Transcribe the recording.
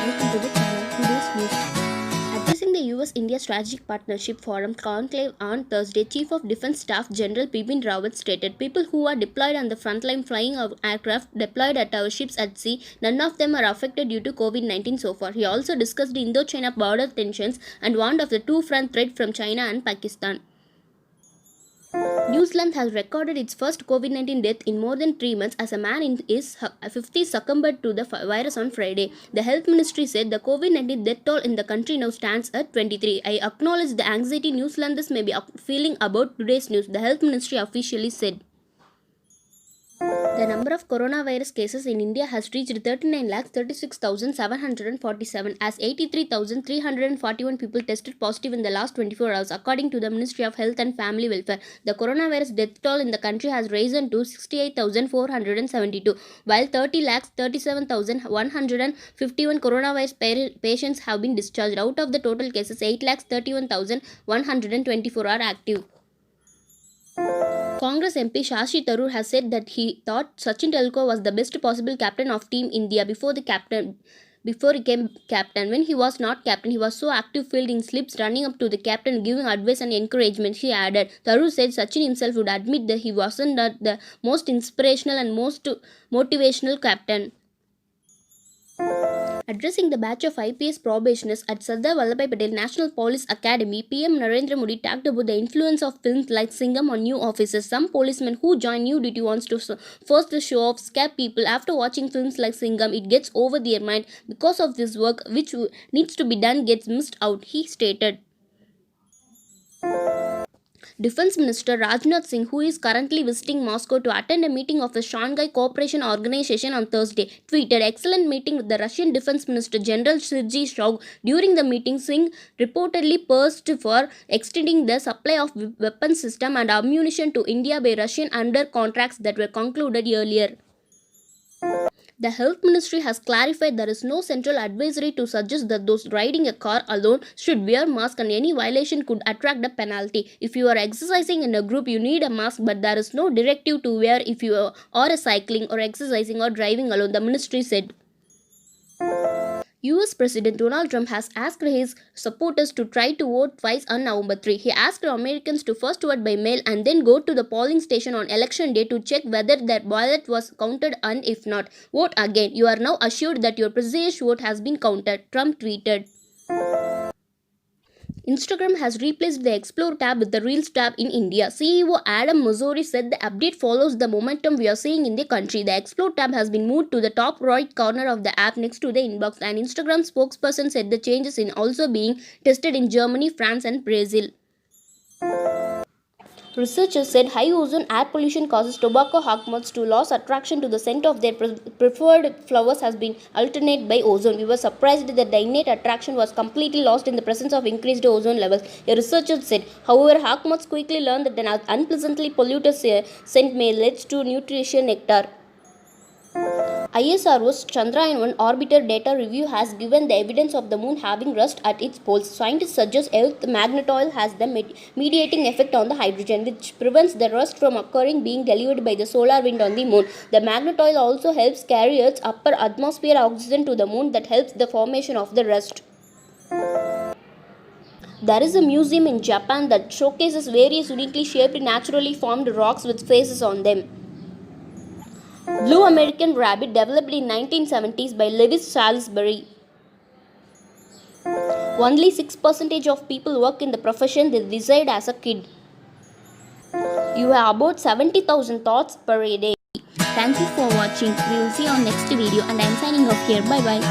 welcome to the channel. Today's news. Addressing the US-India Strategic Partnership Forum conclave on Thursday, Chief of Defence Staff General Bipin Rawat stated, "People who are deployed on the front line flying our aircraft deployed at our ships at sea, none of them are affected due to COVID-19 so far." He also discussed the Indo-China border tensions and warned of the two-front threat from China and Pakistan. New Zealand has recorded its first COVID-19 death in more than 3 months as a man in his 50s succumbed to the virus on Friday. The health ministry said the COVID-19 death toll in the country now stands at 23. "I acknowledge the anxiety New Zealanders may be feeling about today's news," the health ministry officially said. The number of coronavirus cases in India has reached 39,36,747 as 83,341 people tested positive in the last 24 hours, according to the Ministry of Health and Family Welfare. The coronavirus death toll in the country has risen to 68,472, while 30,37,151 coronavirus patients have been discharged. Out of the total cases, 8,31,124 are active. Congress MP Shashi Tharoor has said that he thought Sachin Tendulkar was the best possible captain of Team India before he became captain. When he was not captain, he was so active fielding slips, running up to the captain, giving advice and encouragement, he added. Tharoor said Sachin himself would admit that he wasn't the most inspirational and most motivational captain. Addressing the batch of IPS probationers at Sardar Vallabhbhai Patel National Police Academy, PM Narendra Modi talked about the influence of films like Singham on new officers. Some policemen who join new duty wants to first show off, scare people. After watching films like Singham, it gets over their mind. Because of this work, which needs to be done, gets missed out, he stated. Defense Minister Rajnath Singh, who is currently visiting Moscow to attend a meeting of the Shanghai Cooperation Organization on Thursday, tweeted, "Excellent meeting with the Russian Defense Minister General Sergei Shoigu." During the meeting, Singh reportedly pressed for extending the supply of weapons system and ammunition to India by Russian under contracts that were concluded earlier. The health ministry has clarified there is no central advisory to suggest that those riding a car alone should wear mask, and any violation could attract a penalty. If you are exercising in a group, you need a mask, but there is no directive to wear if you are cycling or exercising or driving alone, the ministry said. US President Donald Trump has asked his supporters to try to vote twice on November 3. He asked Americans to first vote by mail and then go to the polling station on election day to check whether their ballot was counted, and if not, vote again. "You are now assured that your previous vote has been counted," Trump tweeted. Instagram has replaced the Explore tab with the Reels tab in India. CEO Adam Mosseri said the update follows the momentum we are seeing in the country. The Explore tab has been moved to the top right corner of the app next to the inbox. An Instagram spokesperson said the changes in also being tested in Germany, France and Brazil. Researchers said high ozone air pollution causes tobacco hawk moths to lose attraction to the scent of their preferred flowers has been alternated by ozone. "We were surprised that the innate attraction was completely lost in the presence of increased ozone levels," a researcher said. However, hawk moths quickly learned that an unpleasantly polluted scent may lead to nutritious nectar. ISRO's Chandrayaan-1 orbiter data review has given the evidence of the moon having rust at its poles. Scientists suggest Earth's magnetoid has the mediating effect on the hydrogen, which prevents the rust from occurring, being delivered by the solar wind on the moon. The magnetoid also helps carry Earth's upper atmosphere oxygen to the moon that helps the formation of the rust. There is a museum in Japan that showcases various uniquely shaped, naturally formed rocks with faces on them. Blue American rabbit, developed in 1970s by Lewis Salisbury. Only 6% of people work in the profession they desired as a kid. You have about 70,000 thoughts per day. Thank you for watching. We will see you on next video, and I am signing off here. Bye bye.